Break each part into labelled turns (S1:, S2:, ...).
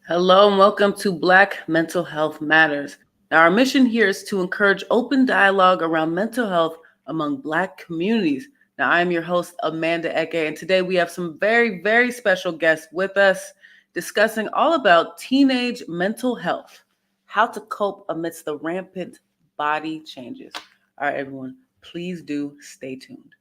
S1: Hello and welcome to Black Mental Health Matters. Now, our mission here is to encourage open dialogue around mental health among Black communities. Now, I am your host, Amanda Eke, and today we have some very, very special guests with us discussing all about teenage mental health, how to cope amidst the rampant body changes. All right, everyone, please do stay tuned.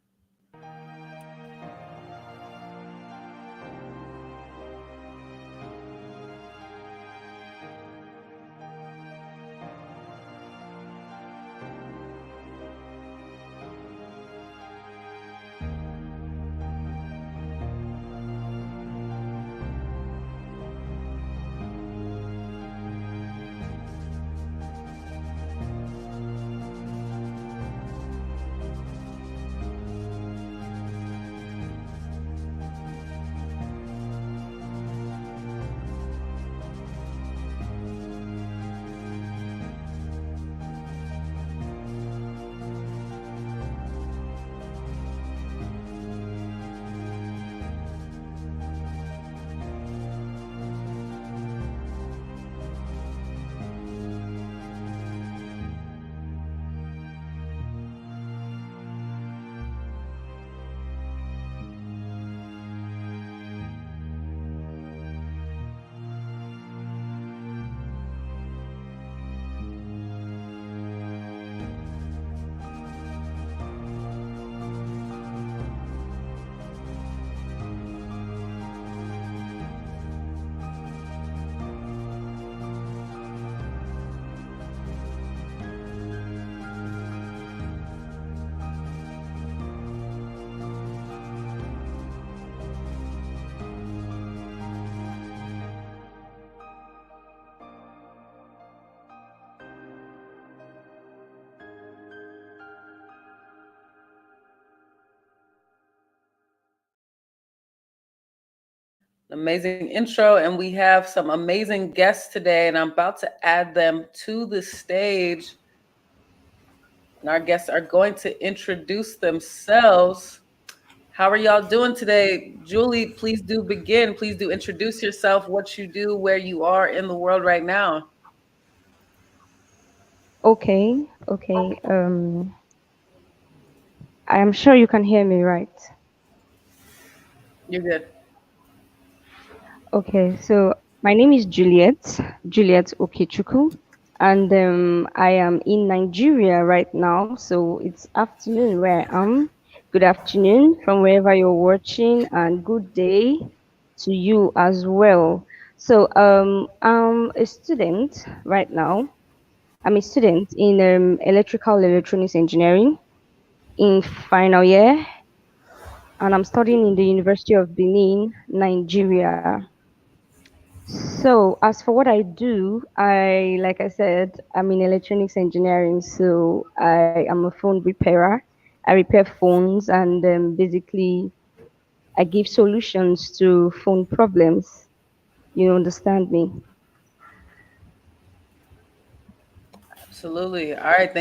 S1: Amazing intro, and we have some amazing guests today, and I'm about to add them to the stage. And our guests are going to introduce themselves. How are y'all doing today? Julie, please do begin. Please do introduce yourself, what you do, where you are in the world right now.
S2: Okay. I am sure you can hear me right.
S1: You're good.
S2: Okay, so my name is Juliet Okechukwu, and I am in Nigeria right now. So it's afternoon where I am. Good afternoon from wherever you're watching, and good day to you as well. So I'm a student right now. I'm a student in electrical electronics engineering in final year, and I'm studying in the University of Benin, Nigeria. So, as for what I do, like I said, I'm in electronics engineering. So, I am a phone repairer. I repair phones, and basically, I give solutions to phone problems. You understand me?
S1: Absolutely. All right.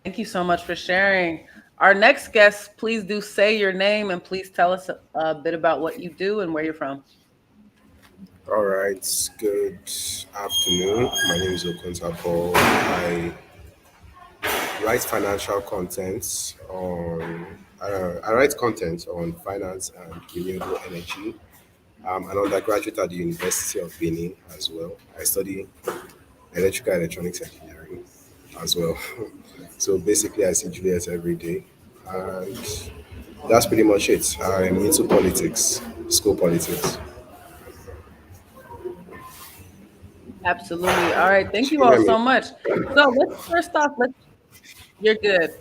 S1: Thank you so much for sharing. Our next guest, please do say your name and please tell us a bit about what you do and where you're from.
S3: All right, good afternoon. My name is Okonta Paul. I write financial content on. I write content on finance and renewable energy. I'm an undergraduate at the University of Benin as well. I study electrical electronics engineering as well. So basically, I see Juliet every day, and that's pretty much it. I'm into politics, school politics.
S1: Absolutely. All right. Thank you
S3: You
S1: all
S3: hear me?
S1: so much. So let's first off, you're good.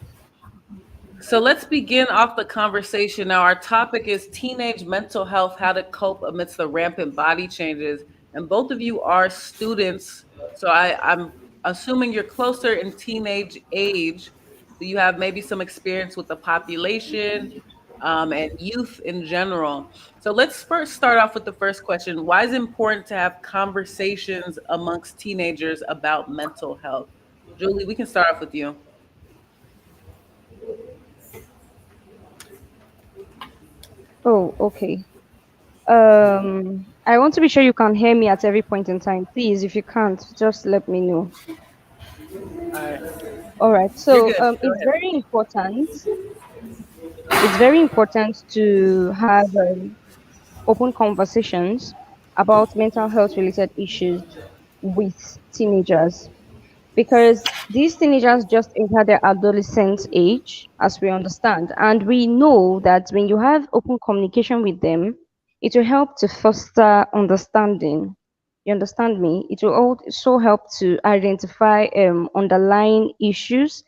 S1: So let's begin off the conversation. Now, our topic is teenage mental health, how to cope amidst the rampant body changes. And both of you are students. So I'm assuming you're closer in teenage age. So you have maybe some experience with the population and youth in general. So let's first start off with the first question. Why is it important to have conversations amongst teenagers about mental health? Julie, we can start off with you.
S2: Oh, okay. I want to be sure you can hear me at every point in time. Please, if you can't, just let me know.
S1: All right.
S2: All right.
S1: You're
S2: So,
S1: good. Go
S2: it's
S1: ahead.
S2: very important. It's very important to have open conversations about mental health related issues with teenagers because these teenagers just enter their adolescent age, as we understand. And we know that when you have open communication with them, it will help to foster understanding. You understand me? It will also help to identify underlying issues,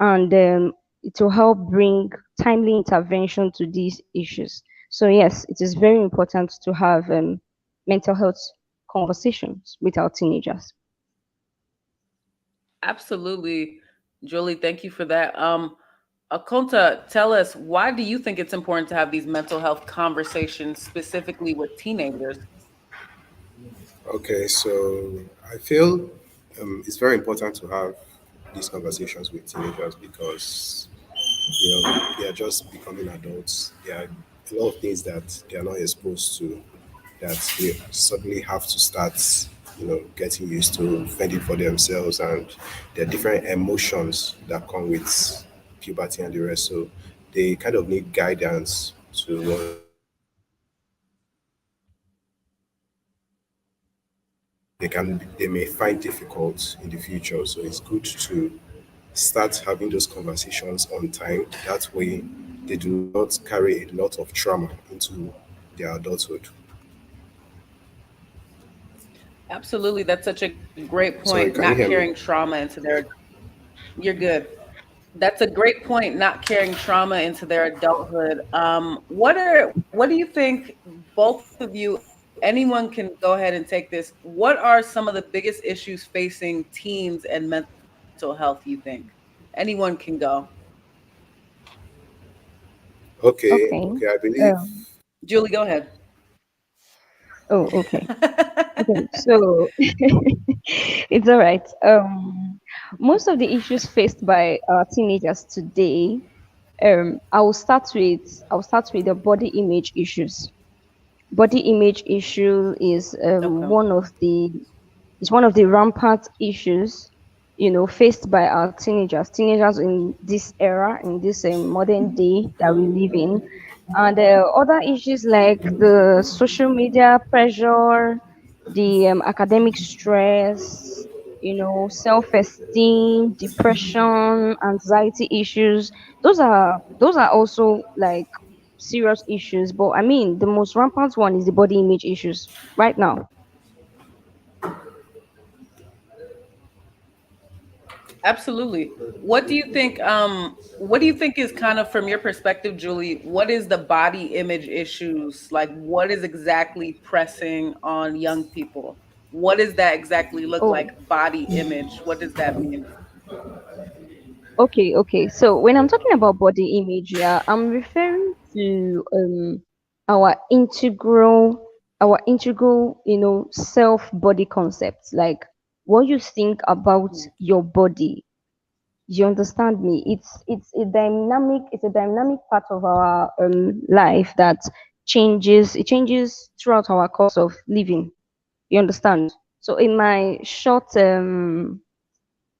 S2: and it will help bring timely intervention to these issues. So, yes, it is very important to have mental health conversations with our teenagers.
S1: Absolutely, Julie. Thank you for that. Okonta, tell us, why do you think it's important to have these mental health conversations specifically with teenagers?
S3: Okay, so I feel it's very important to have these conversations with teenagers because they are just becoming adults. There are a lot of things that they are not exposed to that they suddenly have to start, getting used to fending for themselves, and there are different emotions that come with puberty and the rest. So they kind of need guidance to they may find difficult in the future. So it's good to start having those conversations on time. That way they do not carry a lot of trauma into their adulthood.
S1: Absolutely. That's such a great point.
S3: Sorry,
S1: Not
S3: can you hear
S1: carrying
S3: me?
S1: trauma into their, you're good. That's a great point. Not carrying trauma into their adulthood. What do you think? Both of you, anyone can go ahead and take this. What are some of the biggest issues facing teens and mental health? You think anyone can go?
S3: Okay,
S2: Okay.
S3: I believe.
S2: Um,
S1: Julie, go ahead.
S2: oh, okay. Okay. So it's all right. Most of the issues faced by teenagers today, I will start with the body image issues. Body image issue
S1: Okay.
S2: is one of the rampant issues, faced by our teenagers in this era, in this modern day that we live in. And other issues like the social media pressure, the academic stress, self-esteem, depression, anxiety issues. Those are also like serious issues. But I mean, the most rampant one is the body image issues right now.
S1: Absolutely. What do you think is kind of from your perspective, Julie, what is the body image issues? Like what is exactly pressing on young people? What does that exactly look
S2: Oh,
S1: like? Body image. What does that mean?
S2: okay. So when I'm talking about body image, yeah, I'm referring to our integral, self body concepts, like what you think about your body. You understand me? It's a dynamic part of our life that changes. It changes throughout our course of living. You understand? So in my short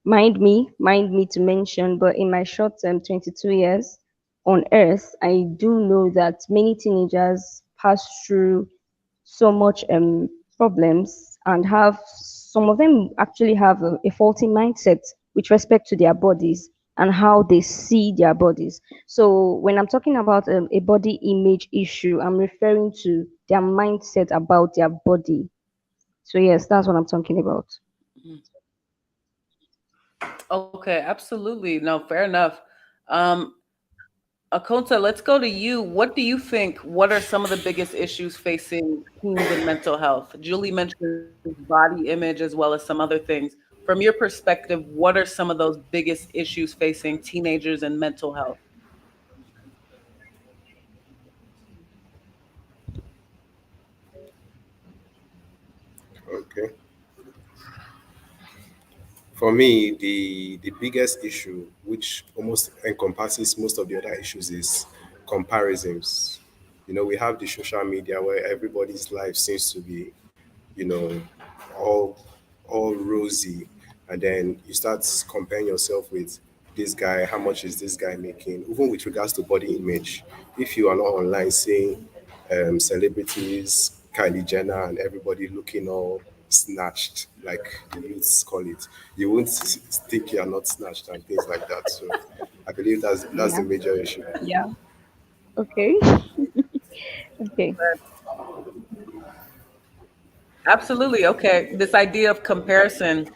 S2: mind me to mention, but in my short 22 years on earth, I do know that many teenagers pass through so much problems, and have some of them actually have a faulty mindset with respect to their bodies and how they see their bodies. So when I'm talking about a body image issue, I'm referring to their mindset about their body. So yes, that's what I'm talking about.
S1: Okay, absolutely. No, fair enough. Um, Akonta, let's go to you. What do you think? What are some of the biggest issues facing teens and mental health? Julie mentioned body image as well as some other things. From your perspective, what are some of those biggest issues facing teenagers and mental health?
S3: Okay. For me, the biggest issue, which almost encompasses most of the other issues, is comparisons. We have the social media where everybody's life seems to be, you know, all all rosy, and then you start comparing yourself with this guy. How much is this guy making? Even with regards to body image, if you are not online seeing celebrities, Kylie Jenner, and everybody looking all snatched, like the youths call it, you won't think you are not snatched and things like that. So I believe that's the
S2: Yeah.
S3: major issue.
S2: Yeah. Okay. Okay.
S1: Absolutely. Okay. This idea of comparison.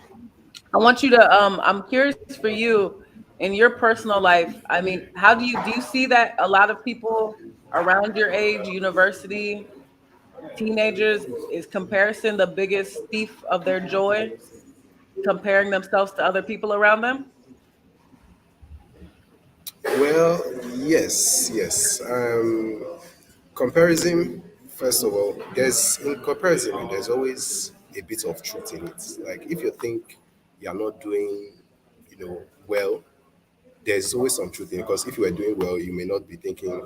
S1: I want you to I'm curious for you in your personal life. I mean, how do you see that a lot of people around your age, university, teenagers, is comparison the biggest thief of their joy, comparing themselves to other people around them?
S3: Well, yes, yes. Comparison, first of all, there's in comparison, there's always a bit of truth in it. Like if you think you're not doing, well, there's always some truth in it. Because if you were doing well, you may not be thinking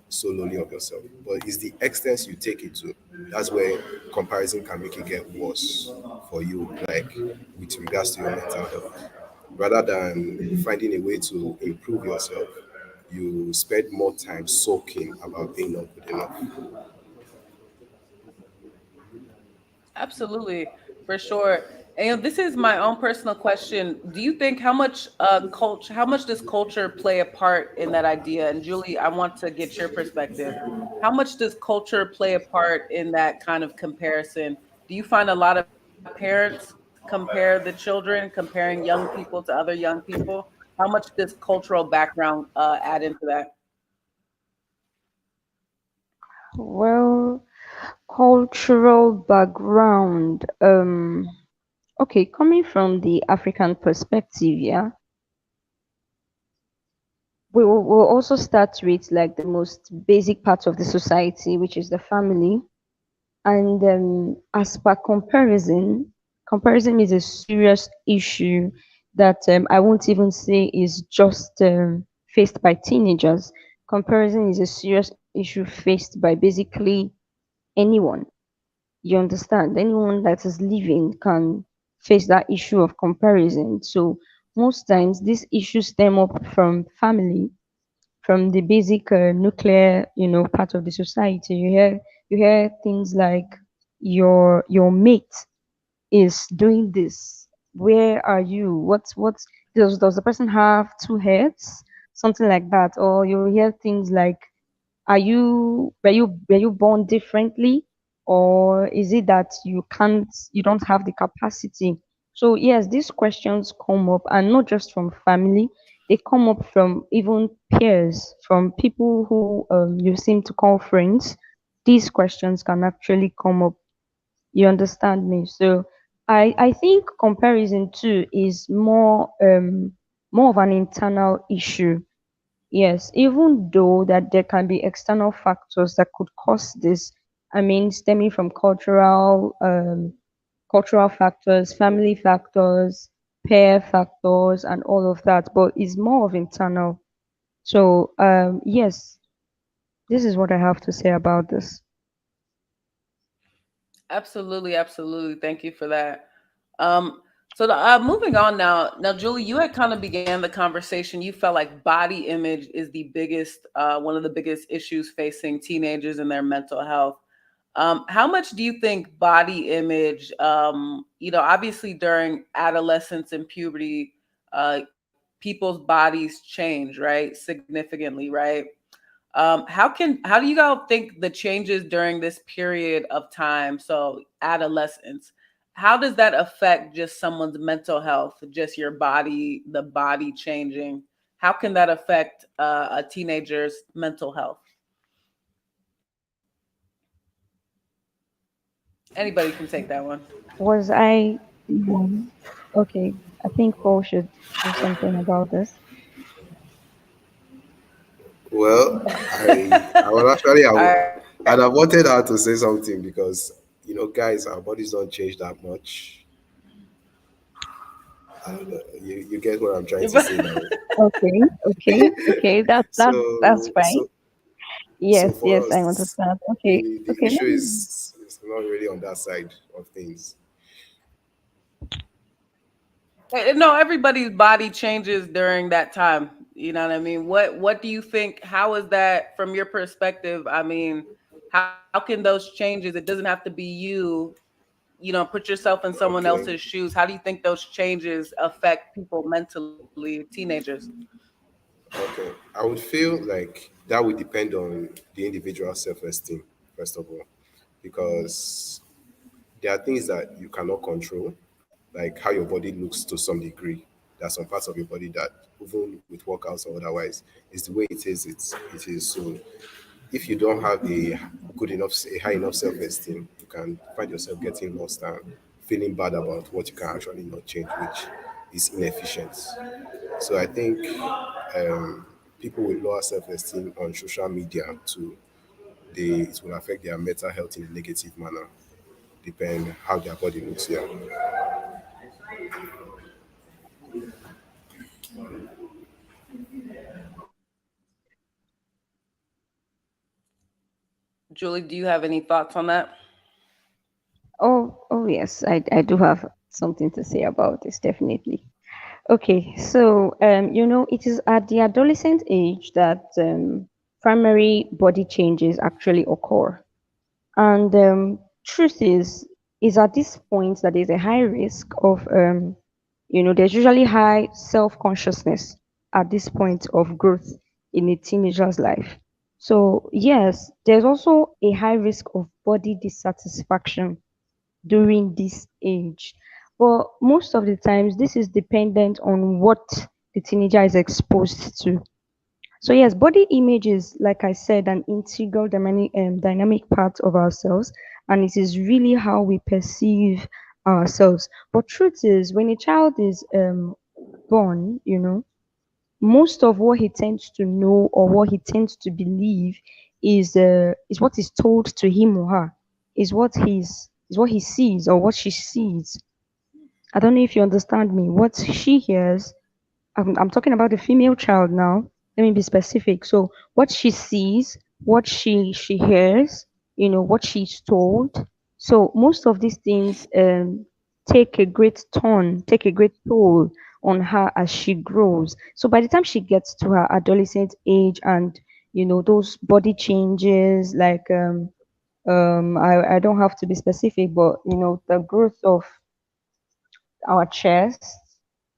S3: so lowly of yourself. But it's the extent you take it to. That's where comparison can make it get worse for you, like with regards to your mental health. Rather than finding a way to improve yourself, you spend more time sulking about being not good enough.
S1: Absolutely, for sure. And this is my own personal question. Do you think how much does culture play a part in that idea? And Julie, I want to get your perspective. How much does culture play a part in that kind of comparison? Do you find a lot of parents compare the children, comparing young people to other young people? How much does cultural background add into that?
S2: Well, cultural background. Okay, coming from the African perspective, yeah, we'll also start with like the most basic part of the society, which is the family. And as per comparison is a serious issue that I won't even say is just faced by teenagers. Comparison is a serious issue faced by basically anyone. You understand? Anyone that is living can face that issue of comparison. So most times these issues stem up from family, from the basic nuclear, part of the society. You hear things like your mate is doing this. Where are you? What's does the person have two heads? Something like that. Or you hear things like, were you born differently, or is it that you don't have the capacity? So yes, these questions come up, and not just from family, they come up from even peers, from people who you seem to call friends. These questions can actually come up. You understand me? So I think comparison too is more of an internal issue. Yes, even though that there can be external factors that could cause this. I mean, stemming from cultural factors, family factors, peer factors, and all of that. But it's more of internal. So yes, this is what I have to say about this.
S1: Absolutely, absolutely. Thank you for that. Um, moving on now. Now, Julie, you had kind of began the conversation. You felt like body image is the biggest, one of the biggest issues facing teenagers and their mental health. How much do you think body image, obviously during adolescence and puberty, people's bodies change, right? Significantly, right? How do you guys think the changes during this period of time, so adolescence, how does that affect just someone's mental health, just your body, the body changing? How can that affect a teenager's mental health? Anybody can take that one.
S2: Was I the one? Okay, I think Paul should do something about this.
S3: Well, I was actually
S1: All right.
S3: I'd have wanted her to say something because guys, our bodies don't change that much. I don't know. You get what I'm trying to say now.
S2: Okay, okay, okay. That's
S3: So
S2: fine.
S3: so So
S2: Yes,
S3: for
S2: yes, I
S3: us,
S2: understand. Okay,
S3: the
S2: okay.
S3: issue is not really on that side of things.
S1: No, everybody's body changes during that time. You know what I mean? What do you think? How is that from your perspective? I mean, how can those changes? It doesn't have to be you. Put yourself in someone
S3: Okay.
S1: else's shoes. How do you think those changes affect people mentally, teenagers?
S3: Okay. I would feel like that would depend on the individual self-esteem, first of all, because there are things that you cannot control, like how your body looks to some degree. There are some parts of your body that, even with workouts or otherwise, is the way it is. It is. So, if you don't have a high enough self-esteem, you can find yourself getting lost and feeling bad about what you can actually not change, which is inefficient. So, I think people with lower self-esteem on social media too, it will affect their mental health in a negative manner, depend how their body looks. Yeah.
S1: Julie, do you have any thoughts on that?
S2: Oh, yes, I do have something to say about this, definitely. Okay, so it is at the adolescent age that primary body changes actually occur. And truth is at this point that there's a high risk of there's usually high self-consciousness at this point of growth in a teenager's life. So yes, there's also a high risk of body dissatisfaction during this age. But most of the times, this is dependent on what the teenager is exposed to. So, yes, body image is, like I said, an integral dynamic part of ourselves, and it is really how we perceive ourselves. But truth is, when a child is born, most of what he tends to know or what he tends to believe is what is told to him or her, is what he sees or what she sees. I don't know if you understand me. What she hears, I'm talking about the female child now. Let me be specific. So what she sees, what she hears, what she's told. So most of these things take a great toll on her as she grows. So by the time she gets to her adolescent age and those body changes like I don't have to be specific, but the growth of our chest,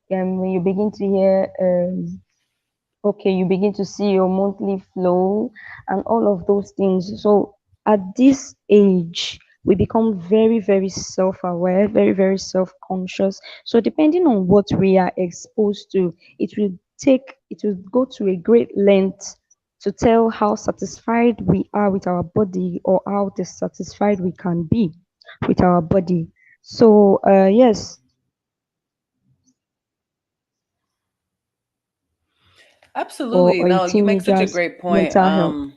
S2: and when you begin to hear okay, you begin to see your monthly flow and all of those things. So at this age, we become very, very self aware, very, very self conscious. So depending on what we are exposed to, it will go to a great length to tell how satisfied we are with our body or how dissatisfied we can be with our body. So, yes,
S1: Absolutely.
S2: or a
S1: No, you make such a
S2: teenager's
S1: great point.
S2: mental health.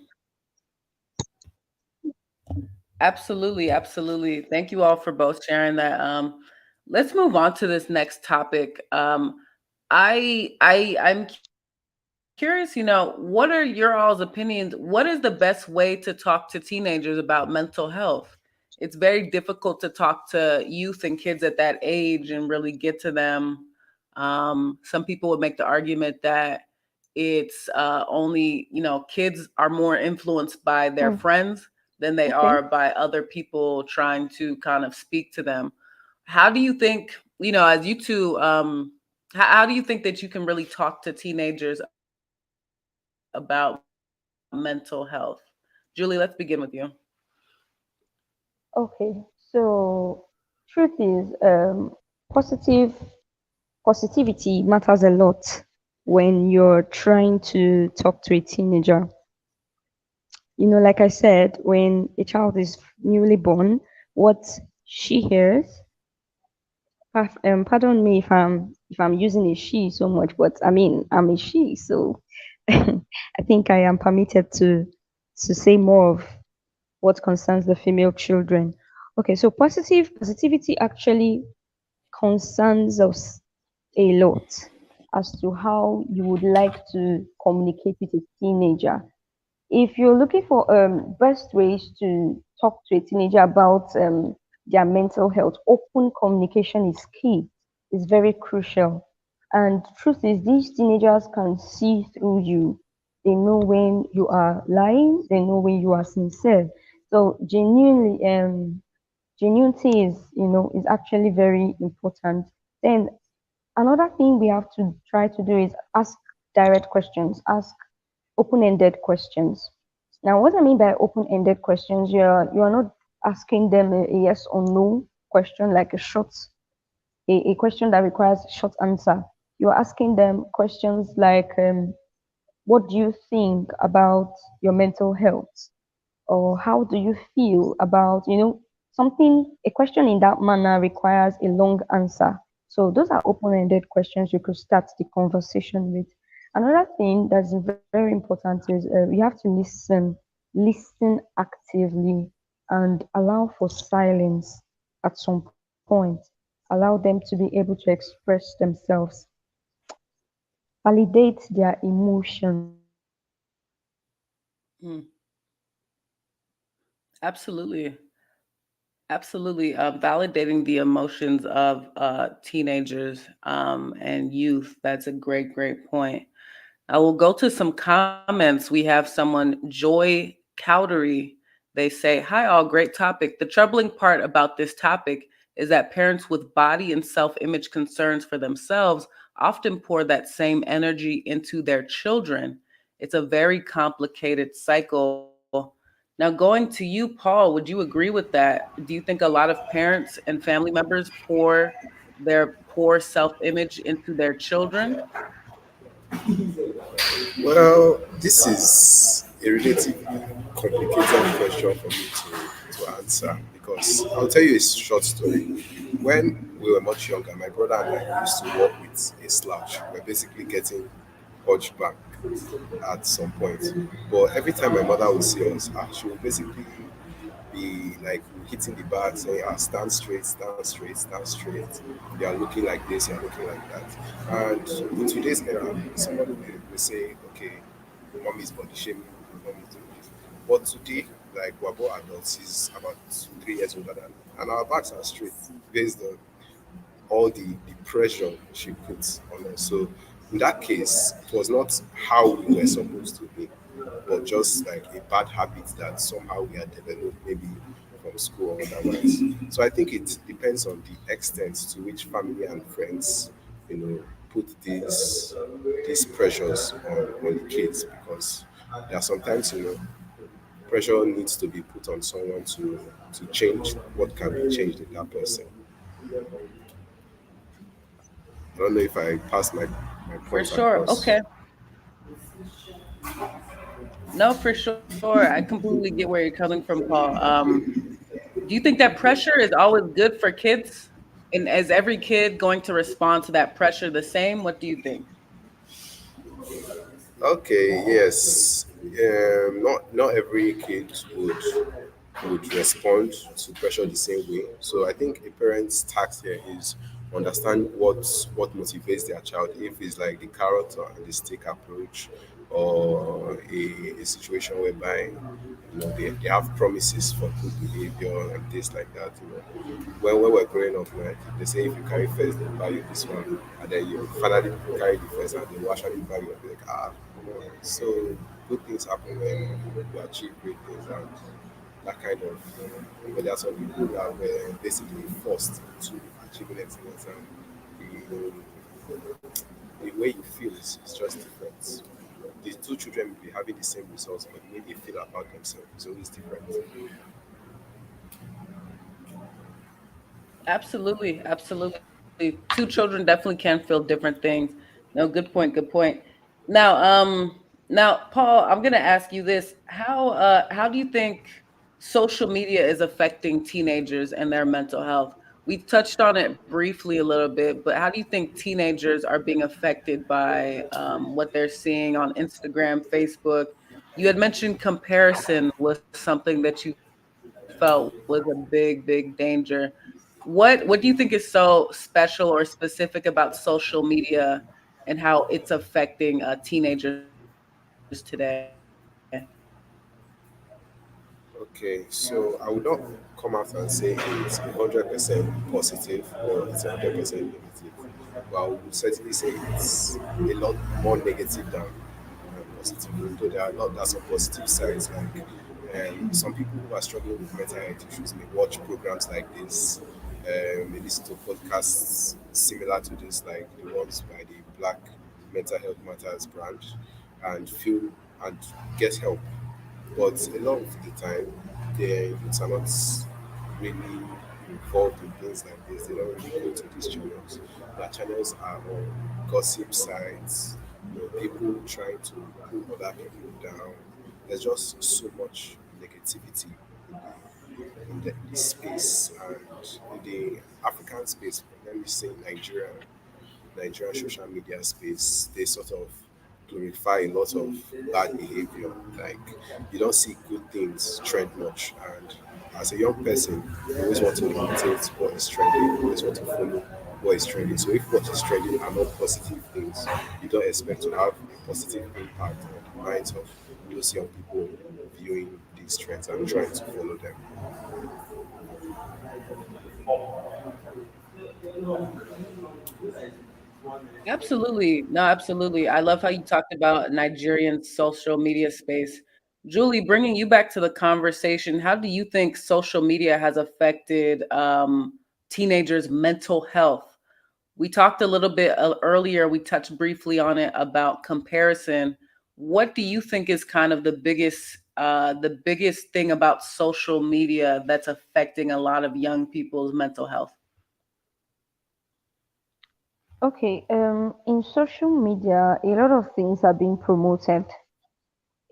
S1: Absolutely, absolutely. Thank you all for both sharing that. Let's move on to this next topic. I'm curious, what are your all's opinions? What is the best way to talk to teenagers about mental health? It's very difficult to talk to youth and kids at that age and really get to them. Some people would make the argument that it's only, kids are more influenced by their
S2: Hmm,
S1: friends than they
S2: okay.
S1: are by other people trying to kind of speak to them. How do you think, as you two, how do you think that you can really talk to teenagers about mental health? Julie, let's begin with you.
S2: Okay, so truth is, positivity matters a lot when you're trying to talk to a teenager. Like I said, when a child is newly born, what she hears, pardon me if I'm using a she so much, but I mean I'm a she, so I think I am permitted to say more of what concerns the female children. Okay, so positivity actually concerns us a lot as to how you would like to communicate with a teenager. If you're looking for best ways to talk to a teenager about their mental health, open communication is key. It's very crucial. And truth is, these teenagers can see through you. They know when you are lying. They know when you are sincere. So genuinity is actually very important. Then another thing we have to try to do is ask direct questions. Ask open-ended questions. Now, what I mean by open-ended questions, you are not asking them a yes or no question, like a question that requires short answer. You're asking them questions like, what do you think about your mental health? Or how do you feel about, something, a question in that manner requires a long answer. So those are open-ended questions you could start the conversation with. Another thing that's very important is you have to listen actively, and allow for silence at some point. Allow them to be able to express themselves, validate their emotions.
S1: Mm, absolutely. Absolutely. Validating the emotions of teenagers and youth. That's a great, great point. I will go to some comments. We have someone, Joy Cowdery. They say, "Hi, all, great topic. The troubling part about this topic is that parents with body and self image concerns for themselves often pour that same energy into their children. It's a very complicated cycle." Now, going to you, Paul, would you agree with that? Do you think a lot of parents and family members pour their poor self image into their children?
S3: Well, this is a relatively complicated question for me to answer because I'll tell you a short story. When we were much younger, my brother and I used to walk with a slouch. We're basically getting hunchback at some point. But every time my mother would see us, she would basically be like hitting the bag saying, stand straight, stand straight, stand straight. You are looking like this, you are looking like that. And in today's era, somebody will say, okay, mom is body shaming, mom is doing this. But today, like we're both adults, he's about 3 years older than me, and our backs are straight based on all the pressure she puts on us. So in that case, it was not how we were supposed to be, but just like a bad habit that somehow we had developed, maybe from school or otherwise. So I think it depends on the extent to which family and friends, put these pressures on the kids because there are sometimes, pressure needs to be put on someone to change what can be changed in that person. I don't know if I passed my
S1: For
S3: points
S1: sure.
S3: across.
S1: Okay. No, for sure. I completely get where you're coming from, Paul. Do you think that pressure is always good for kids? And is every kid going to respond to that pressure the same? What do you think?
S3: Okay, yes. Not every kid would respond to pressure the same way. So I think a parent's task here is understand what motivates their child. If it's like the carrot and the stick approach, or a situation whereby they have promises for good behavior and things like that. When we're growing up, like they say, if you carry first, they buy you this one, and then you finally carry the first, and they will actually buy you. Like, so good things happen when you achieve great things, and that kind of. But there are some people that were basically forced to achieving excellence, and the way you feel is just different. The two children will be having the same results, but the way they feel about themselves is always different.
S1: Absolutely. Absolutely. Two children definitely can feel different things. No, good point. Good point. Now, now, Paul, I'm gonna ask you this. How do you think social media is affecting teenagers and their mental health? We touched on it briefly a little bit, but how do you think teenagers are being affected by what they're seeing on Instagram, Facebook? You had mentioned comparison was something that you felt was a big danger. What do you think is so special or specific about social media and how it's affecting teenagers today?
S3: Okay, so I would not come out and say it's 100% positive or it's 100% negative. But I would certainly say it's a lot more negative than positive. Though there are not that some positive sides, like some people who are struggling with mental health issues may watch programs like this, may listen to podcasts similar to this, like the ones by the Black Mental Health Matters branch, and feel and get help. But a lot of the time, the youths are not really involved in things like this. They don't really go to these channels. Their channels are on gossip sites, people trying to pull other people down. There's just so much negativity in the space and in the African space. Let me say Nigerian social media space, they sort of glorify a lot of bad behavior. Like you don't see good things trend much. And as a young person, you always want to imitate what is trending, you always want to follow what is trending. So if what is trending are not positive things, you don't expect to have a positive impact on the minds of those young people viewing these trends and trying to follow them.
S1: Absolutely. No, absolutely. I love how you talked about Nigerian social media space. Julie, bringing you back to the conversation, how do you think social media has affected teenagers' mental health? We talked a little bit earlier, we touched briefly on it about comparison. What do you think is kind of the biggest thing about social media that's affecting a lot of young people's mental health?
S2: Okay, in social media, a lot of things are being promoted.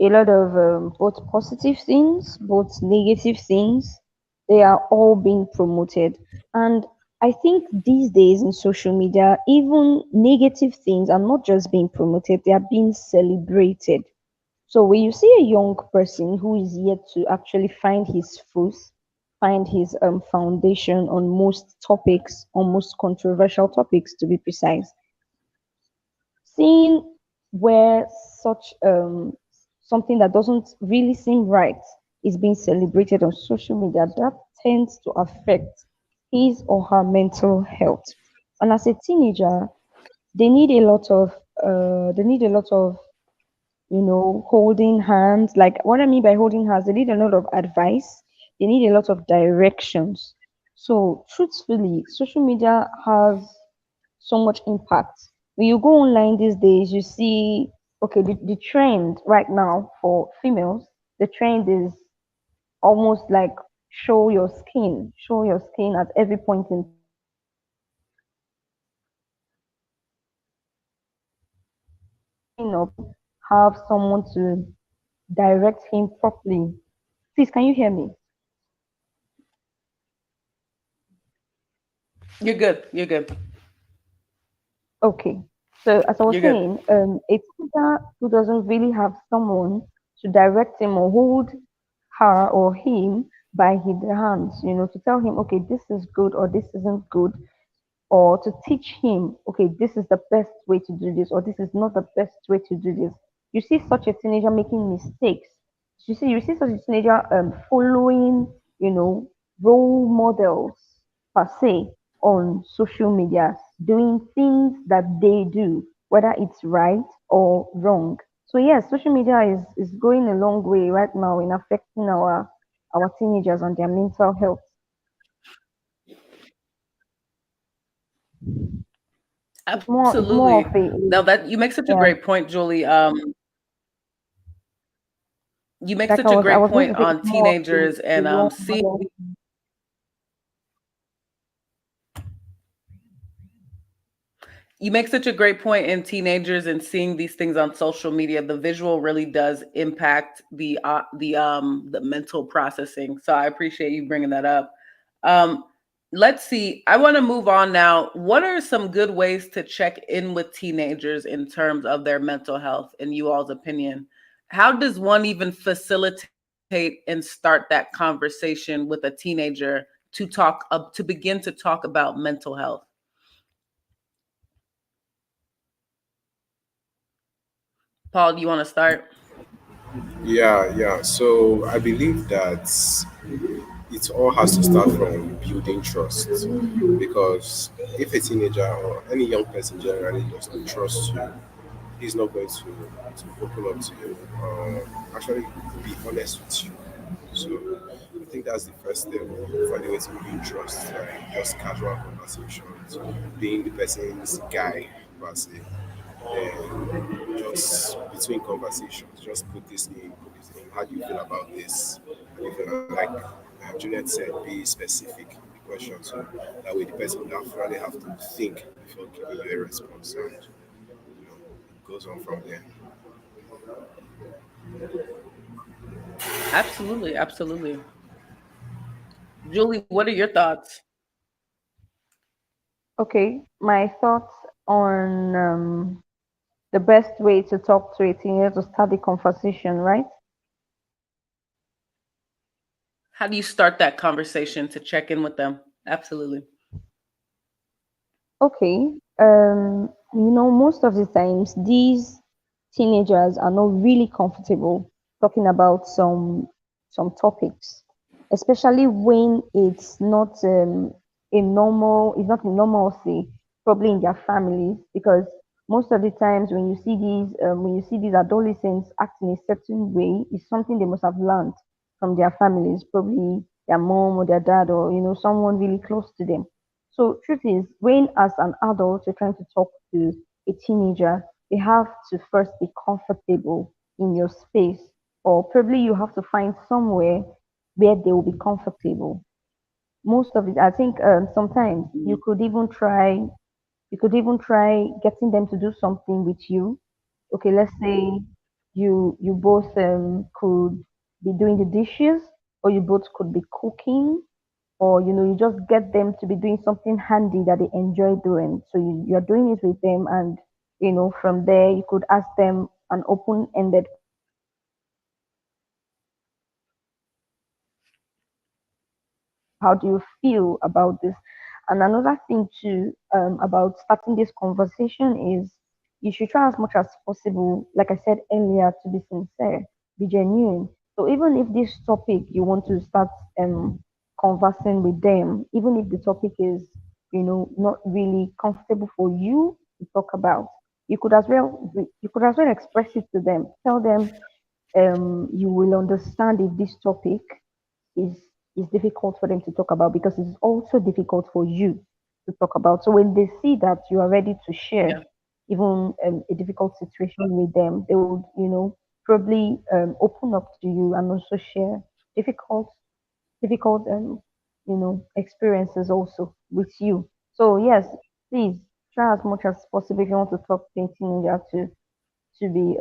S2: A lot of both positive things, both negative things, they are all being promoted. And I think these days in social media, even negative things are not just being promoted, they are being celebrated. So when you see a young person who is yet to actually find his footh, find his foundation on most topics, on most controversial topics to be precise, seeing where such something that doesn't really seem right is being celebrated on social media, that tends to affect his or her mental health. And as a teenager, they need a lot of holding hands. Like what I mean by holding hands, they need a lot of advice. They need a lot of directions. So truthfully, social media has so much impact. When you go online these days, you see, okay, the trend right now for females, the trend is almost like show your skin at every point in time. So a young person growing up have someone to direct him properly. Please, can you hear me?
S1: You're good. You're good.
S2: Okay. So as I was
S1: You're good.
S2: saying, a teacher who doesn't really have someone to direct him or hold her or him by his hands, to tell him, okay, this is good or this isn't good, or to teach him, okay, this is the best way to do this, or this is not the best way to do this. You see such a teenager making mistakes. You see such a teenager following, you know, role models per se on social media, doing things that they do, whether it's right or wrong. So yes, social media is going a long way right now in affecting our teenagers and their mental health. It's more of
S1: Absolutely.
S2: a
S1: Now that you make such a
S2: yeah.
S1: great point, Julie. You make
S2: Like
S1: such a
S2: I
S1: great
S2: was going
S1: point
S2: to say,
S1: on
S2: it's more of
S1: teenagers
S2: a
S1: and
S2: role
S1: seeing
S2: model.
S1: you make such a great point in teenagers and seeing these things on social media. The visual really does impact the mental processing. So I appreciate you bringing that up. Um, let's see. I want to move on now. What are some good ways to check in with teenagers in terms of their mental health, in you all's opinion? How does one even facilitate and start that conversation with a teenager to begin to talk about mental health? Paul, do you want to start?
S3: Yeah. So I believe that it all has to start from building trust, because if a teenager or any young person generally does not trust you, he's not going to open up to you, actually be honest with you. So I think that's the first step of finding to build trust, like just casual conversations, being the person's guy per se. Then just between conversations, just put this in. How do you feel about this? How do you feel like Juliet said, be specific in the question, so that way the person would actually have to think before giving you a response, and it goes on from there.
S1: Absolutely, absolutely. Julie, what are your thoughts?
S2: Okay, my thoughts on the best way to talk to a teenager to start the conversation, right?
S1: How do you start that conversation to check in with them? Absolutely.
S2: Okay. Most of the times these teenagers are not really comfortable talking about some topics, especially when it's not a normalcy, probably in their families, because most of the times when you see these adolescents act in a certain way, it's something they must have learned from their families, probably their mom or their dad, or someone really close to them. So truth is, when as an adult you're trying to talk to a teenager, they have to first be comfortable in your space, or probably you have to find somewhere where they will be comfortable. Most of it, I think, sometimes you could even try getting them to do something with you. Okay, let's say you both could be doing the dishes, or you both could be cooking, or you just get them to be doing something handy that they enjoy doing, so you're doing it with them, and from there you could ask them an open-ended question like, how do you feel about this? And another thing too, about starting this conversation is, you should try as much as possible, like I said earlier, to be sincere, be genuine. So even if this topic you want to start conversing with them, even if the topic is not really comfortable for you to talk about, you could as well express it to them. Tell them you will understand if this topic is is difficult for them to talk about, because it's also difficult for you to talk about. So when they see that you are ready to share
S1: Yeah.
S2: even a difficult situation with them, they would, probably open up to you and also share difficult, difficult experiences also with you. So yes, please try as much as possible, if you want to talk to a teenager, to be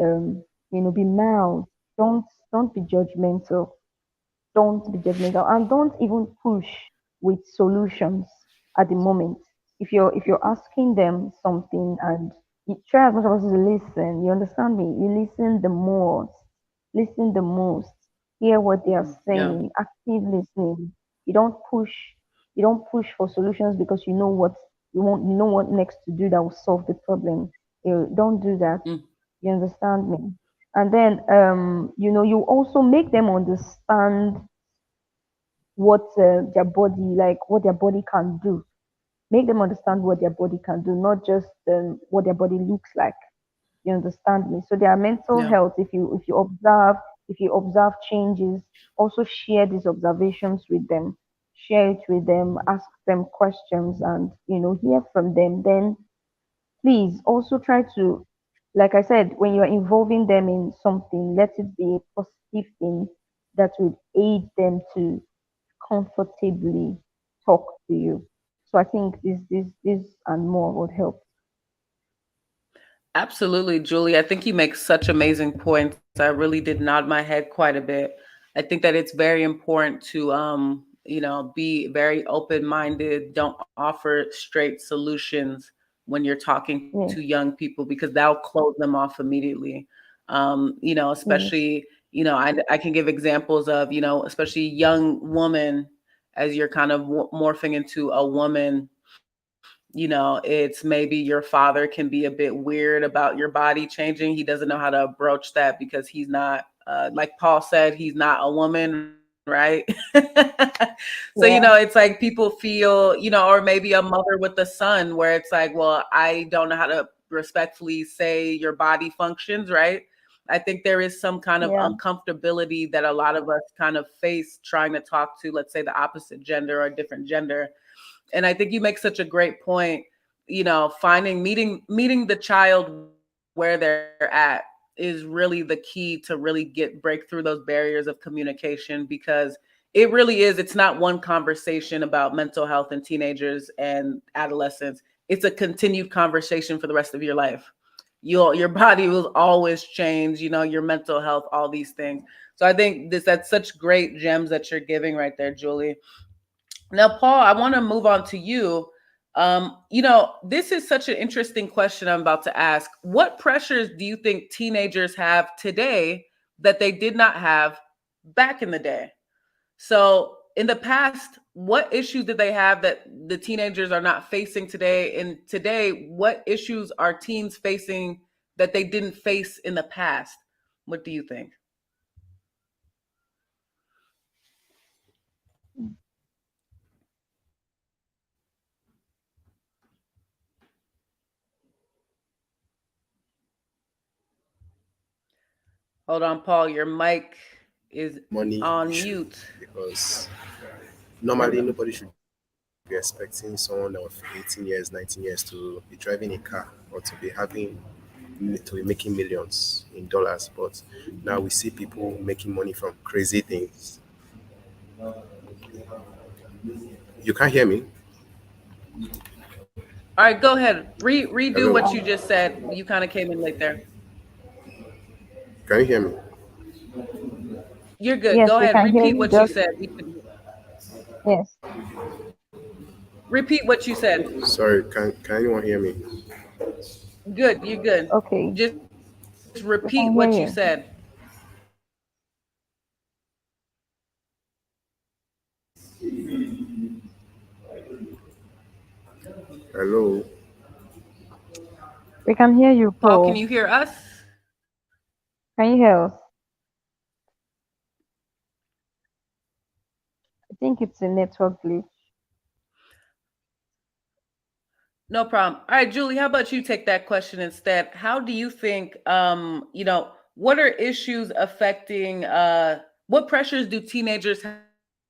S2: be mild. Don't be judgmental, don't be judgmental, and don't even push with solutions at the moment. If you're asking them something, and you try as much as possible to listen, you understand me, you listen the most, hear what they are
S1: Yeah.
S2: saying, active listening. You don't push you don't push for solutions, because you know what next to do that will solve the problem. You don't do that.
S1: Mm,
S2: You understand me? And then you also make them understand what their body can do. Make them understand what their body can do, not just what their body looks like. You understand me? So their mental
S1: yeah.
S2: health, if you observe changes, also share these observations with them. Share it with them, ask them questions, and hear from them. Then please also try to, like I said, when you're involving them in something, let it be a positive thing that would aid them to comfortably talk to you. So I think this and more would help.
S1: Absolutely, Julie. I think you make such amazing points. I really did nod my head quite a bit. I think that it's very important to be very open-minded. Don't offer straight solutions when you're talking to
S2: Yes,
S1: young people, because that'll close them off immediately.
S2: yes,
S1: Especially, I can give examples of, especially young woman, as you're kind of morphing into a woman. It's maybe your father can be a bit weird about your body changing. He doesn't know how to approach that because he's not Like Paul said, he's not a woman, right? So, it's
S2: Yeah.
S1: like people feel, or maybe a mother with a son where it's like, well, I don't know how to respectfully say your body functions, right? I think there is some kind of
S2: Yeah.
S1: uncomfortability that a lot of us kind of face trying to talk to, let's say, the opposite gender or a different gender. And I think you make such a great point, finding meeting the child where they're at is really the key to really break through those barriers of communication, because it really is, it's not one conversation about mental health in teenagers and adolescents. It's a continued conversation for the rest of your life. Your body will always change, your mental health, all these things. So I think that's such great gems that you're giving right there, Julie. Now, Paul, I want to move on to you. This is such an interesting question I'm about to ask. What pressures do you think teenagers have today that they did not have back in the day? So, in the past, what issues did they have that the teenagers are not facing today? And today, what issues are teens facing that they didn't face in the past? What do you think? Hold on, Paul. Your mic is
S3: Money
S1: on
S3: issue
S1: mute.
S3: because normally nobody should be expecting someone of 18 years, 19 years to be driving a car or to be making millions in dollars. But now we see people making money from crazy things. You can't hear me?
S1: All right, go ahead. Redo
S3: Hello?
S1: what you just said. You kind of came in late there.
S3: Can you hear me?
S1: You're good.
S2: Yes,
S1: Go
S2: we
S1: ahead.
S2: can hear
S1: Repeat
S2: you.
S1: what you
S2: Just
S1: said.
S2: yes.
S1: Repeat what you said.
S3: Sorry, can anyone hear me?
S1: Good. You're good.
S2: Okay.
S1: Just repeat what you
S2: We can
S1: said.
S2: hear you.
S3: Hello?
S2: We can hear you,
S1: Paul, can you
S2: Paul.
S1: hear us?
S2: Can you hear us? I think it's a network glitch.
S1: No problem. All right, Julie, how about you take that question instead? How do you think, what are issues affecting, what pressures do teenagers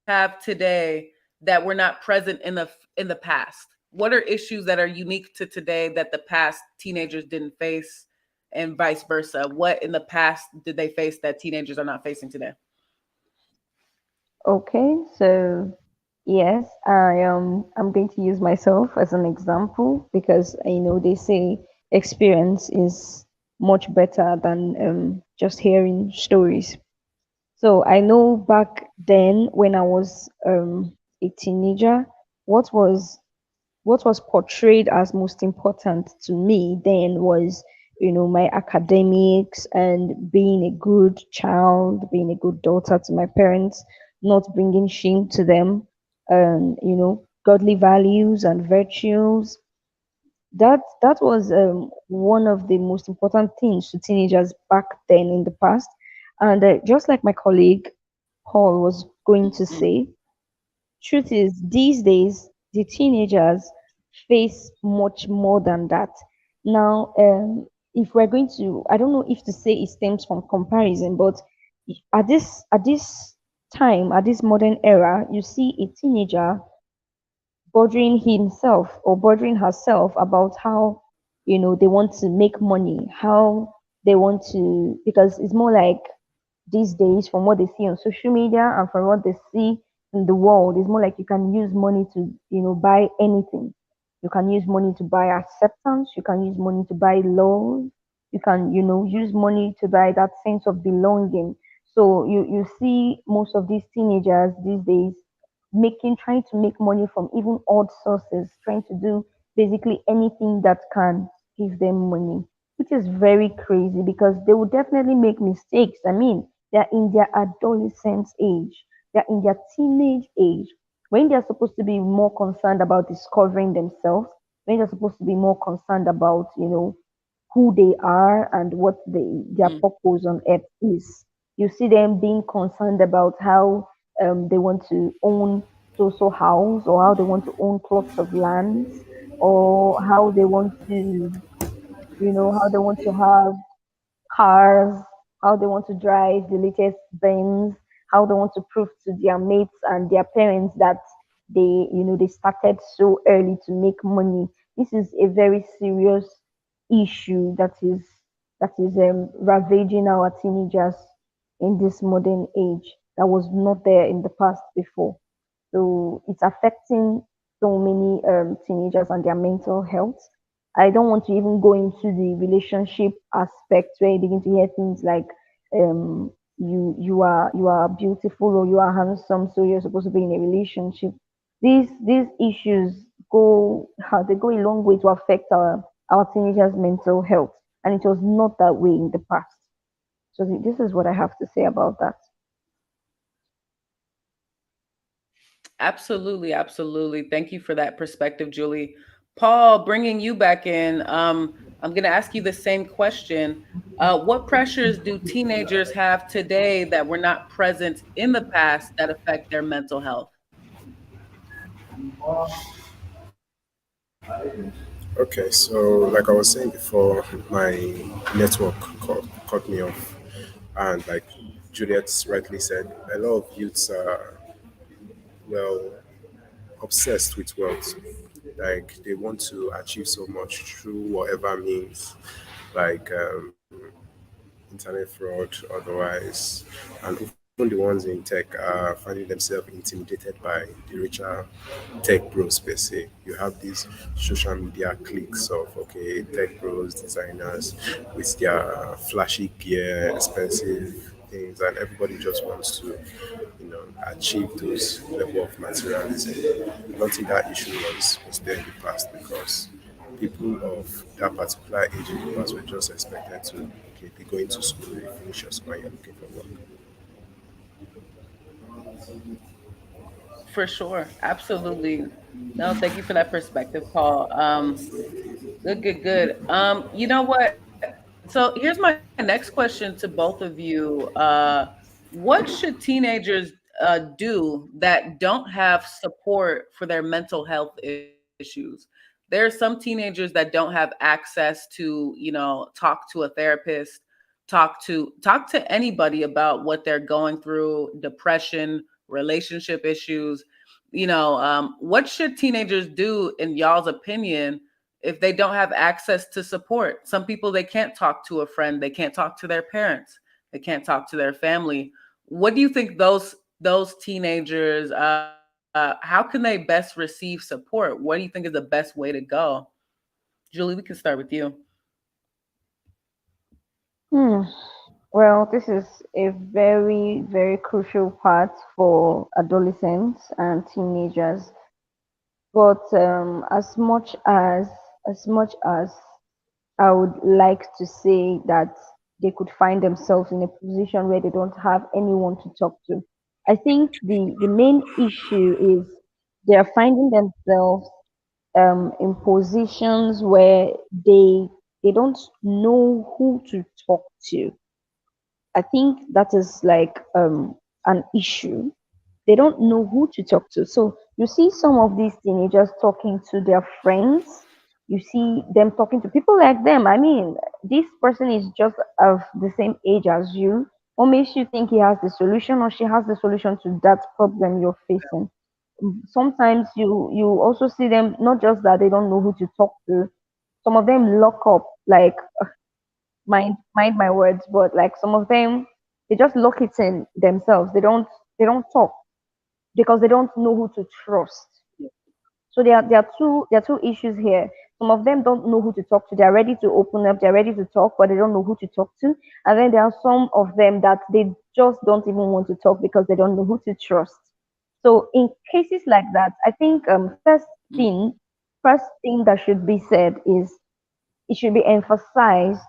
S1: have today that were not present in the past? What are issues that are unique to today that the past teenagers didn't face, and vice versa? What in the past did they face that teenagers are not facing today?
S2: Okay, so yes, I'm going to use myself as an example because they say experience is much better than just hearing stories. So I know back then when I was a teenager, what was what was portrayed as most important to me then was my academics and being a good child, being a good daughter to my parents, not bringing shame to them, and godly values and virtues. That was one of the most important things to teenagers back then in the past. And just like my colleague Paul was going to say, truth is, these days, the teenagers face much more than that. Now, if we're going to, I don't know if to say it stems from comparison, but at this time, at this modern era, you see a teenager bothering himself or bothering herself about how they want to make money, how they want to, because it's more like these days from what they see on social media and from what they see in the world, it's more like you can use money to buy anything. You can use money to buy acceptance, you can use money to buy love, you can use money to buy that sense of belonging. So you see most of these teenagers these days trying to make money from even odd sources, trying to do basically anything that can give them money, which is very crazy because they will definitely make mistakes. I mean, they're in their adolescent age, they're in their teenage age, when they're supposed to be more concerned about discovering themselves, when they're supposed to be more concerned about, who they are and what their
S1: Mm.
S2: purpose on earth is. You see them being concerned about how they want to own so house, or how they want to own plots of lands, or how they want to, how they want to have cars, how they want to drive the latest Benz, how they want to prove to their mates and their parents that they started so early to make money. This is a very serious issue that is ravaging our teenagers in this modern age that was not there in the past before. So it's affecting so many teenagers and their mental health. I don't want to even go into the relationship aspect where you begin to hear things like you are beautiful or you are handsome, so you're supposed to be in a relationship. These issues they go a long way to affect our teenagers' mental health, and it was not that way in the past. So this is what I have to say about that.
S1: Absolutely, absolutely. Thank you for that perspective, Julie. Paul, bringing you back in, I'm going to ask you the same question. What pressures do teenagers have today that were not present in the past that affect their mental health?
S3: Okay, so like I was saying before, my network cut me off, and like Juliet rightly said, a lot of youths are well obsessed with wealth. Like they want to achieve so much through whatever means, like internet fraud, otherwise, and even the ones in tech are finding themselves intimidated by the richer tech bros per se. You have these social media cliques of okay tech bros, designers with their flashy gear, expensive things, and everybody just wants to, achieve those level of materialism. I don't think that issue was there in the past because people of that particular age in the past were just expected to okay, be going to school, you finish your school, and you're looking for work.
S1: For sure. Absolutely. No, thank you for that perspective, Paul. Good, good, good. You know what? So here's my next question to both of you. What should teenagers do that don't have support for their mental health issues? There are some teenagers that don't have access to, talk to a therapist, talk to anybody about what they're going through, depression, relationship issues. What should teenagers do in y'all's opinion if they don't have access to support? Some people, they can't talk to a friend, they can't talk to their parents, they can't talk to their family. What do you think those teenagers, how can they best receive support? What do you think is the best way to go? Julie, we can start with you.
S2: Hmm. Well, this is a very, very crucial part for adolescents and teenagers. But as much as I would like to say that they could find themselves in a position where they don't have anyone to talk to, I think the main issue is they are finding themselves in positions where they don't know who to talk to. I think that is like an issue. They don't know who to talk to. So you see some of these teenagers talking to their friends. You see them talking to people like them. I mean, this person is just of the same age as you. What makes you think he has the solution or she has the solution to that problem you're facing? Sometimes you also see them not just that they don't know who to talk to. Some of them lock up like mind my words, but like some of them they just lock it in themselves. They don't talk because they don't know who to trust. So there are two issues here. Some of them don't know who to talk to. They're ready to open up. They're ready to talk, but they don't know who to talk to. And then there are some of them that they just don't even want to talk because they don't know who to trust. So in cases like that, I think first thing that should be said is it should be emphasized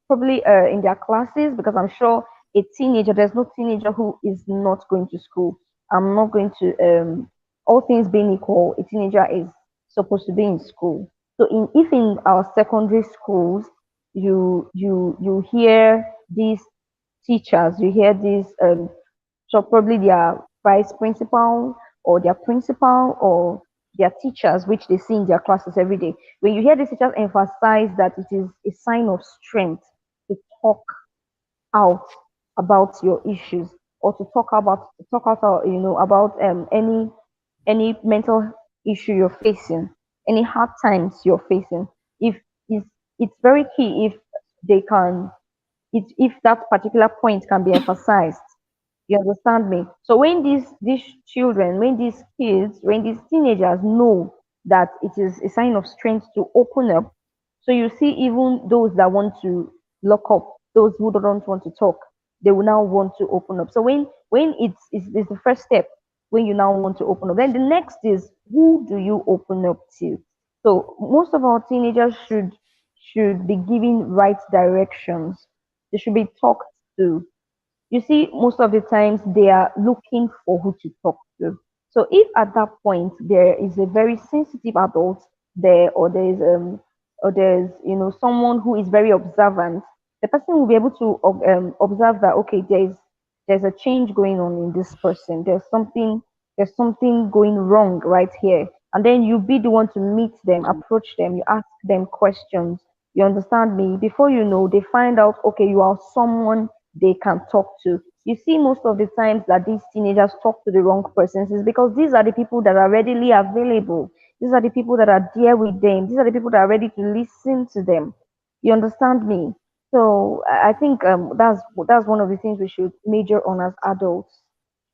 S2: probably in their classes, because I'm sure there's no teenager who is not going to school. I'm not going to, all things being equal, a teenager is supposed to be in school. So if in our secondary schools, you hear these teachers, you hear this, so probably their vice principal or their principal or their teachers, which they see in their classes every day. When you hear the teachers emphasize that it is a sign of strength to talk out about your issues, or to talk out about any mental issue you're facing, any hard times you're facing. If it's very key if they can, if that particular point can be emphasized. You understand me? So when these children, when these kids, when these teenagers know that it is a sign of strength to open up, so you see even those that want to lock up, those who don't want to talk, they will now want to open up. So when it's the first step, when you now want to open up, then the next is, who do you open up to? So most of our teenagers should be given right directions. They should be talked to. You see, most of the times they are looking for who to talk to. So if at that point there is a very sensitive adult there, or there's someone who is very observant, the person will be able to observe that, okay, there's a change going on in this person. There's something going wrong right here, and then you be the one to meet them, approach them, you ask them questions. You understand me? Before you know, they find out, okay, you are someone they can talk to. You see, most of the times that these teenagers talk to the wrong persons is because these are the people that are readily available. These are the people that are there with them. These are the people that are ready to listen to them. You understand me? So I think that's one of the things we should major on as adults.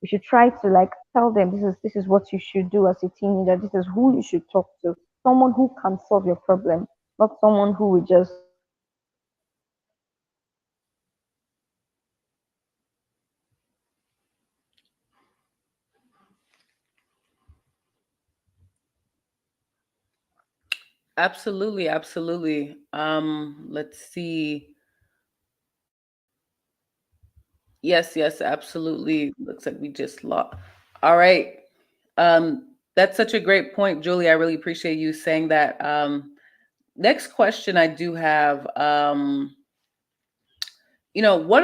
S2: We should try to like tell them, this is what you should do as a teenager. This is who you should talk to. Someone who can solve your problem, not someone who will just
S1: Absolutely, absolutely. Let's see. Yes, yes, absolutely. Looks like we just lost. All right. That's such a great point, Julie. I really appreciate you saying that. Next question I do have, what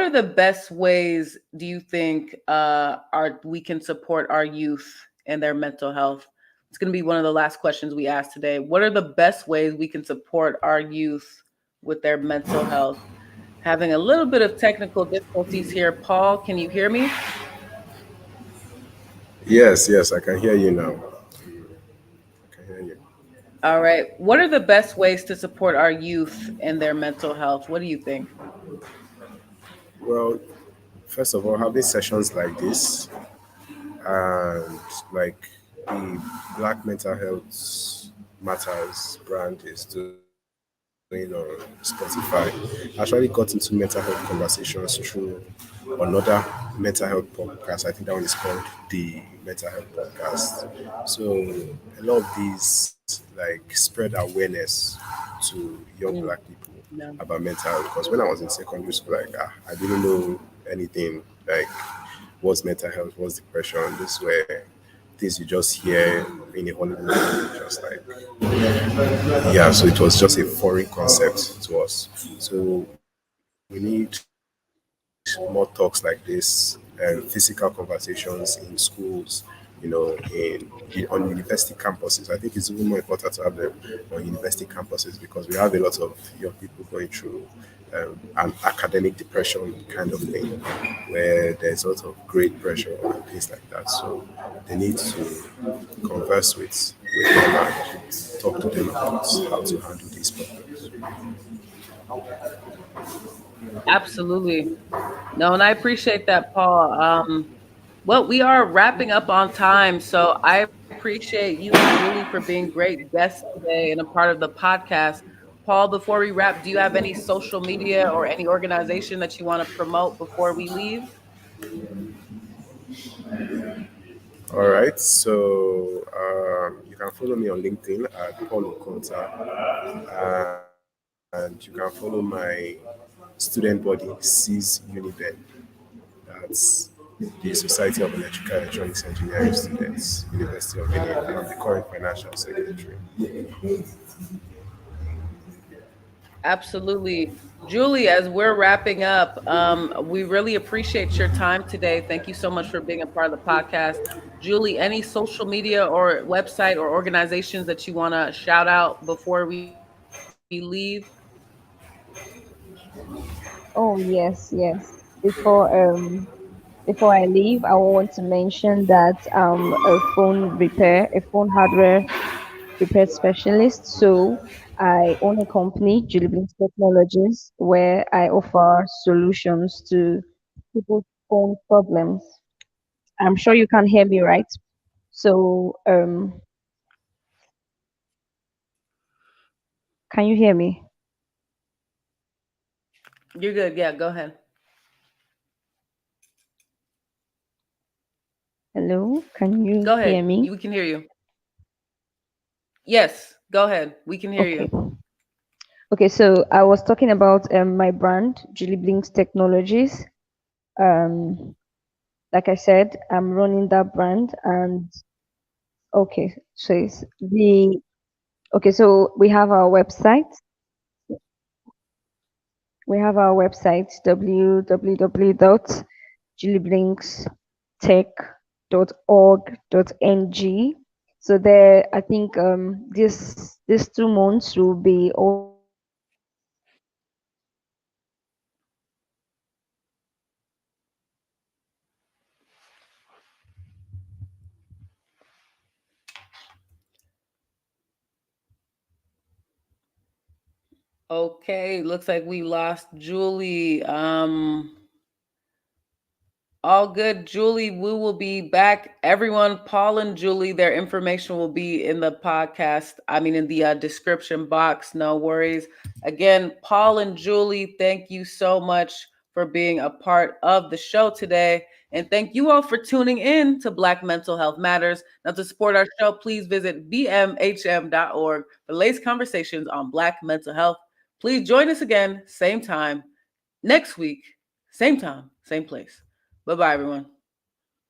S1: are the best ways do you think our we can support our youth and their mental health? It's going to be one of the last questions we ask today. What are the best ways we can support our youth with their mental health? Having a little bit of technical difficulties here. Paul, can you hear me?
S3: Yes, yes, I can hear you now. I can hear you.
S1: All right. What are the best ways to support our youth and their mental health? What do you think?
S3: Well, first of all, having sessions like this and like the Black Mental Health Matters brand is doing on Spotify. I actually got into mental health conversations through another mental health podcast. I think that one is called the Mental Health Podcast. So a lot of these like spread awareness to young black
S1: Mm,
S3: people
S1: no.
S3: about mental health. Because when I was in secondary school, like I didn't know anything like what's mental health, what's depression. This were things you just hear in a Hollywood movie, just like yeah. So it was just a foreign concept to us. So we need more talks like this and physical conversations in schools, on university campuses. I think it's even more important to have them on university campuses because we have a lot of young people going through an academic depression kind of thing, where there's a lot of great pressure and things like that. So they need to converse with them and talk to them about how to handle these problems.
S1: Absolutely. No, and I appreciate that, Paul. Well, we are wrapping up on time, so I appreciate you and Julie for being great guests today and a part of the podcast. Paul, before we wrap, do you have any social media or any organization that you want to promote before we leave?
S3: All right, so you can follow me on LinkedIn at Paul Okonta, and you can follow my student body, SEAS Uniben. That's the Society of Electrical Electronics Engineering Students, University of Benin. I'm the current financial secretary.
S1: Absolutely. Julie, as we're wrapping up, we really appreciate your time today. Thank you so much for being a part of the podcast. Julie, any social media or website or organizations that you want to shout out before we leave?
S2: Oh yes, yes. Before before I leave, I want to mention that a phone repair, a phone hardware repair specialist. So I own a company, Juliet Technologies, where I offer solutions to people's phone problems. I'm sure you can hear me, right? So can you hear me?
S1: You're good. Yeah, go ahead.
S2: Hello, can you
S1: Go
S2: hear
S1: ahead.
S2: me?
S1: We can hear you. Yes, go ahead. We can hear
S2: Okay.
S1: you.
S2: Okay, so I was talking about my brand, Julie Blinks Technologies. Um, like I said, I'm running that brand, and okay, so it's the okay. So we have our website www.julieblinkstech.org.ng. So there, I think these 2 months will be also launching our
S1: Okay, looks like we lost Julie. All good, Julie. We will be back. Everyone, Paul and Julie, their information will be in the podcast. I mean, in the description box. No worries. Again, Paul and Julie, thank you so much for being a part of the show today. And thank you all for tuning in to Black Mental Health Matters. Now, to support our show, please visit bmhm.org for the latest conversations on Black mental health. Please join us again, same time next week, same time, same place. Bye bye, everyone.